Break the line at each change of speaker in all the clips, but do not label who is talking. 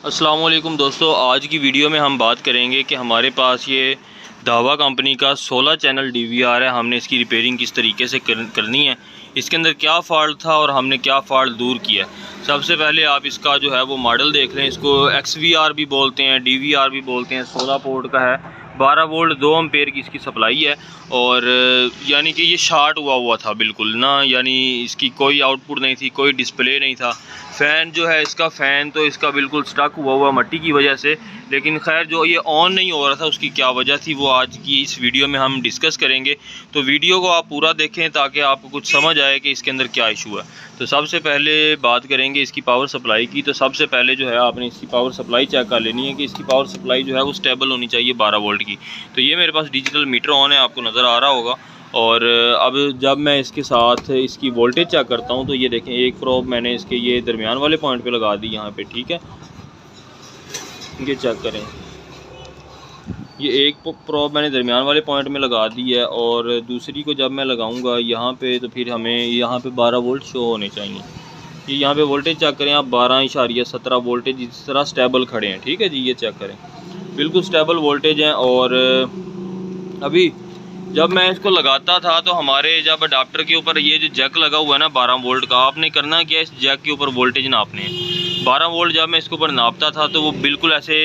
अस्सलाम वालेकुम दोस्तों, आज की वीडियो में हम बात करेंगे कि हमारे पास ये दावा कंपनी का 16 चैनल DVR है। हमने इसकी रिपेयरिंग किस तरीके से करनी है, इसके अंदर क्या फ़ॉल्ट था और हमने क्या फ़ॉल्ट दूर किया। सबसे पहले आप इसका जो है वो मॉडल देख लें। इसको XVR भी बोलते हैं, DVR भी बोलते हैं। 16 पोर्ट का है, 12 वोल्ट 2 एम्पेयर की इसकी सप्लाई है। और यानी कि ये शार्ट हुआ था बिल्कुल ना, यानी इसकी कोई आउटपुट नहीं थी, कोई डिस्प्ले नहीं था। फ़ैन जो है इसका, फ़ैन तो इसका बिल्कुल स्टक हुआ मट्टी की वजह से। लेकिन खैर जो ये ऑन नहीं हो रहा था उसकी क्या वजह थी वो आज की इस वीडियो में हम डिस्कस करेंगे। तो वीडियो को आप पूरा देखें ताकि आपको कुछ समझ आए कि इसके अंदर क्या इशू है। तो सबसे पहले बात करेंगे इसकी पावर सप्लाई की। तो सबसे पहले जो है आपने इसकी पावर सप्लाई चेक कर लेनी है कि इसकी पावर सप्लाई जो है वो स्टेबल होनी चाहिए 12 वोल्ट की। तो ये मेरे पास डिजिटल मीटर ऑन है, आपको नज़र आ रहा होगा। और अब जब मैं इसके साथ इसकी वोल्टेज चेक करता हूँ तो ये देखें, एक प्रोब मैंने इसके ये दरमियान वाले पॉइंट पे लगा दी यहाँ पे, ठीक है। ये चेक करें, ये एक प्रोब मैंने दरमियान वाले पॉइंट में लगा दी है और दूसरी को जब मैं लगाऊंगा यहाँ पे तो फिर हमें यहाँ पे 12 वोल्ट शो होने चाहिए। ये यहाँ पे वोल्टेज चेक करें आप, 12.17 वोल्टेज इस तरह स्टेबल खड़े हैं, ठीक है जी। ये चेक करें, बिल्कुल स्टेबल वोल्टेज हैं। और अभी जब मैं इसको लगाता था तो हमारे जब अडाप्टर के ऊपर ये जो जैक लगा हुआ है ना 12 वोल्ट का, आपने करना क्या, इस जैक के ऊपर वोल्टेज नापने हैं। 12 वोल्ट जब मैं इसके ऊपर नापता था तो वो बिल्कुल ऐसे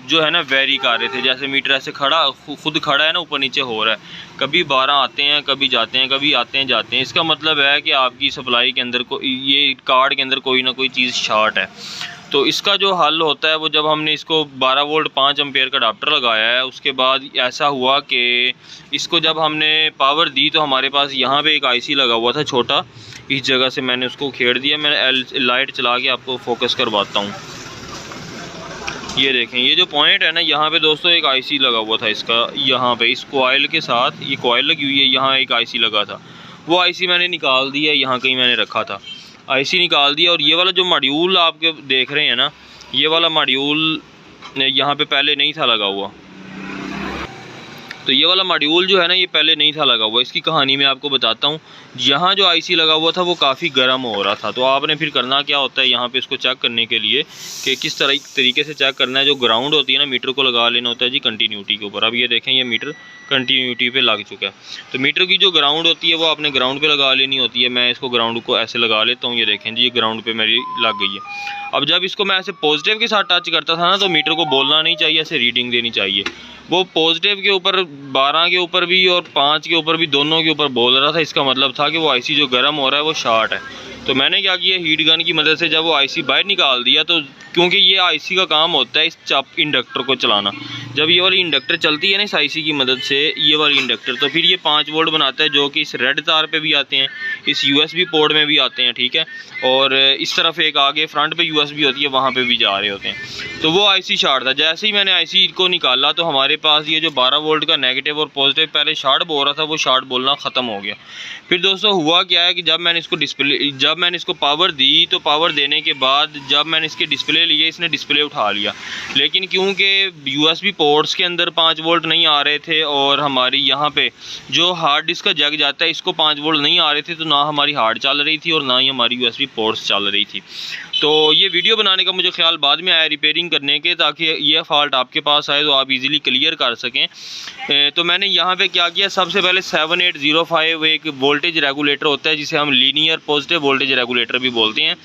जो है ना वेरी कर रहे थे, जैसे मीटर ऐसे खड़ा खुद खड़ा है ना, ऊपर नीचे हो रहा है। कभी 12 आते हैं, कभी जाते हैं, कभी आते हैं जाते हैं। इसका मतलब है कि आपकी सप्लाई के अंदर ये कार्ड के अंदर कोई ना कोई चीज़ शॉर्ट है। तो इसका जो हल होता है वो, जब हमने इसको 12 वोल्ट 5 एम्पेयर का अडाप्टर लगाया है, उसके बाद ऐसा हुआ कि इसको जब हमने पावर दी तो हमारे पास यहाँ पे एक IC लगा हुआ था छोटा, इस जगह से मैंने उसको खेड़ दिया। मैं लाइट चला के आपको फोकस करवाता हूँ। ये देखें, ये जो पॉइंट है ना यहाँ पे दोस्तों, एक IC लगा हुआ था इसका, यहाँ पे इस कोयल के साथ ये कोयल लगी हुई है, यहाँ एक IC लगा था। वो IC मैंने निकाल दिया, यहाँ कहीं मैंने रखा था, IC निकाल दिया। और ये वाला जो मॉड्यूल आपके देख रहे हैं ना, ये वाला मॉड्यूल यहाँ पे पहले नहीं था लगा हुआ। तो ये वाला मॉड्यूल जो है ना, ये पहले नहीं था लगा हुआ। इसकी कहानी मैं आपको बताता हूँ। यहाँ जो IC लगा हुआ था वो काफ़ी गर्म हो रहा था। तो आपने फिर करना क्या होता है, यहाँ पे इसको चेक करने के लिए कि किस तरीके से चेक करना है। जो ग्राउंड होती है ना, मीटर को लगा लेना होता है जी कंटिन्यूटी के ऊपर। अब ये देखें, ये मीटर कंटिन्यूटी पे लग चुका है। तो मीटर की जो ग्राउंड होती है वो आपने ग्राउंड पे लगा लेनी होती है। मैं इसको ग्राउंड को ऐसे लगा लेता हूँ, ये देखें जी, ये ग्राउंड पे मेरी लग गई है। अब जब इसको मैं ऐसे पॉजिटिव के साथ टच करता था ना, तो मीटर को बोलना नहीं चाहिए, ऐसे रीडिंग देनी चाहिए। वो पॉजिटिव के ऊपर 12 के ऊपर भी और 5 के ऊपर भी, दोनों के ऊपर बोल रहा था। इसका मतलब था कि वो IC जो गर्म हो रहा है वो शॉर्ट है। तो मैंने क्या किया, हीट गन की मदद से जब वो IC बाहर निकाल दिया, तो क्योंकि ये IC का काम होता है इस इंडक्टर को चलाना। जब ये वाली इंडक्टर चलती है ना इस IC की मदद से, ये वाली इंडक्टर, तो फिर ये 5 वोल्ट बनाता है, जो कि इस रेड तार पे भी आते हैं, इस USB पोर्ट में भी आते हैं, ठीक है। और इस तरफ एक आगे फ्रंट पे USB होती है, वहाँ पे भी जा रहे होते हैं। तो वो IC शॉर्ट था। जैसे ही मैंने IC को निकाला तो हमारे पास ये जो 12 वोल्ट का नेगेटिव और पॉजिटिव पहले शॉर्ट बोल रहा था, वो शॉर्ट बोलना ख़त्म हो गया। फिर दोस्तों हुआ क्या है कि जब मैंने इसको पावर दी, तो पावर देने के बाद जब मैंने इसके डिस्प्ले लिए, इसने डिस्प्ले उठा लिया। लेकिन क्योंकि USB पोर्ट्स के अंदर 5 वोल्ट नहीं आ रहे थे और हमारी यहाँ पे जो हार्ड डिस्क का जग जाता है, इसको 5 वोल्ट नहीं आ रहे थे, तो ना हमारी हार्ड चल रही थी और ना ही हमारी USB पोर्ट्स चल रही थी। तो ये वीडियो बनाने का मुझे ख्याल बाद में आया रिपेयरिंग करने के, ताकि ये फॉल्ट आपके पास आए तो आप इजीली क्लियर कर सकें। तो मैंने यहाँ पे क्या किया, सबसे पहले 7805 एक वोल्टेज रेगुलेटर होता है, जिसे हम लीनियर पॉजिटिव वोल्टेज रेगुलेटर भी बोलते हैं।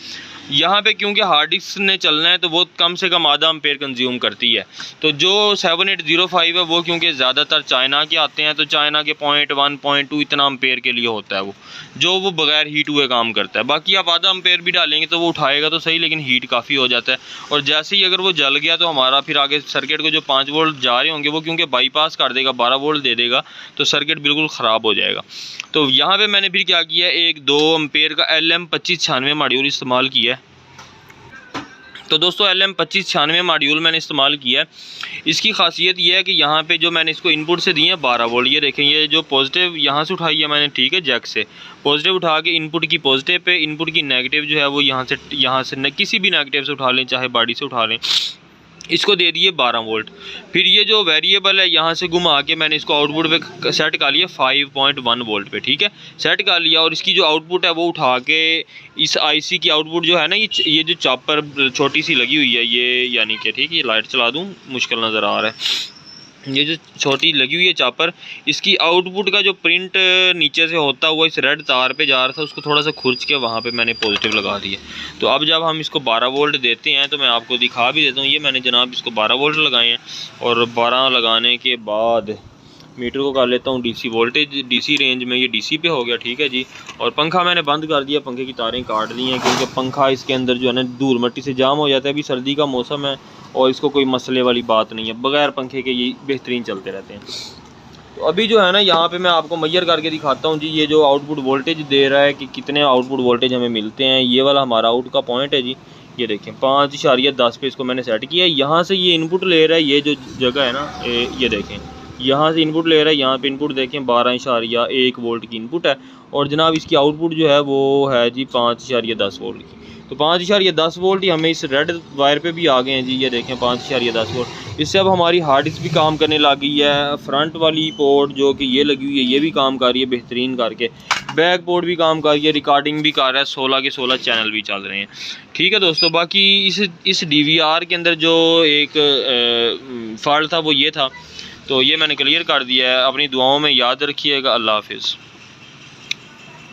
यहाँ पे क्योंकि हार्ड डिस्क ने चलना है तो वो कम से कम आधा एम्पेयर कंज्यूम करती है। तो जो 7805 है वो क्योंकि ज़्यादातर चाइना के आते हैं, तो चाइना के 0.1 0.2 इतना एम्पेयर के लिए होता है वो बगैर हीट हुए काम करता है। बाकी आप आधा एम्पेयर भी डालेंगे तो वो उठाएगा तो सही, लेकिन हीट काफ़ी हो जाता है। और जैसे ही अगर वो जल गया तो हमारा फिर आगे सर्किट को जो 5 वोल्ट जा रहे होंगे वो क्योंकि बाईपास कर देगा, 12 वोल्ट दे देगा, तो सर्किट बिल्कुल ख़राब हो जाएगा। तो यहाँ पे मैंने फिर क्या किया, एक 2 एम्पेयर का LM2596 मॉड्यूल इस्तेमाल किया है। तो दोस्तों LM2596 मॉड्यूल मैंने इस्तेमाल किया है। इसकी खासियत ये है कि यहाँ पे जो मैंने इसको इनपुट से दिए हैं 12 वोल्ट, ये देखें, ये जो पॉजिटिव यहाँ से उठाई है मैंने, ठीक है, जैक से पॉजिटिव उठा के इनपुट की पॉजिटिव पे, इनपुट की नेगेटिव जो है वो यहाँ से किसी भी नेगेटिव से उठा लें, चाहे बॉडी से उठा लें, इसको दे दिए 12 वोल्ट। फिर ये जो वेरिएबल है यहाँ से घुमा के मैंने इसको आउटपुट पे सेट कर लिया 5.1 वोल्ट पे, ठीक है, सेट कर लिया। और इसकी जो आउटपुट है वो उठा के इस आईसी की आउटपुट जो है ना, ये जो चॉपर छोटी सी लगी हुई है ये, यानी कि ठीक है, ये लाइट चला दूँ, मुश्किल नज़र आ रहा है, ये जो छोटी लगी हुई है चॉपर, इसकी आउटपुट का जो प्रिंट नीचे से होता हुआ इस रेड तार पे जा रहा था, उसको थोड़ा सा खुरच के वहाँ पे मैंने पॉजिटिव लगा दिया। तो अब जब हम इसको 12 वोल्ट देते हैं तो मैं आपको दिखा भी देता हूँ। ये मैंने जनाब इसको 12 वोल्ट लगाए हैं, और 12 लगाने के बाद मीटर को कर लेता हूँ डीसी वोल्टेज, डीसी रेंज में ये डीसी पे हो गया, ठीक है जी। और पंखा मैंने बंद कर दिया, पंखे की तारें काट दी हैं, क्योंकि पंखा इसके अंदर जो है ना धूल मिट्टी से जाम हो जाता है। अभी सर्दी का मौसम है और इसको कोई मसले वाली बात नहीं है, बगैर पंखे के ये बेहतरीन चलते रहते हैं। तो अभी जो है ना यहाँ पे मैं आपको मैयर करके दिखाता हूँ जी, ये जो आउटपुट वोल्टेज दे रहा है कि कितने आउटपुट वोल्टेज हमें मिलते हैं। ये वाला हमारा आउट का पॉइंट है जी, ये देखें 5.10 पे इसको मैंने सेट किया है। यहाँ से ये इनपुट ले रहा है, ये जो जगह है ना, ये देखें यहाँ से इनपुट ले रहा है, यहाँ पे इनपुट देखें 12.1 वोल्ट की इनपुट है। और जनाब इसकी आउटपुट जो है वो है जी 5.10 वोल्ट की। तो 5.10 वोल्ट ही हमें इस रेड वायर पे भी आ गए हैं जी, ये देखें 5.10 वोल्ट। इससे अब हमारी हार्ड डिस्क भी काम करने लग गई है। फ्रंट वाली पोर्ट जो कि ये लगी हुई है ये भी काम कर रही है बेहतरीन करके, बैक पोर्ट भी काम कर रही है, रिकॉर्डिंग भी कर रहा है, 16 के 16 चैनल भी चल रहे हैं, ठीक है दोस्तों। बाकी इस DVR के अंदर जो एक फॉल्ट था वो ये था, तो ये मैंने क्लियर कर दिया है। अपनी दुआओं में याद रखिएगा। अल्लाह हाफिज़।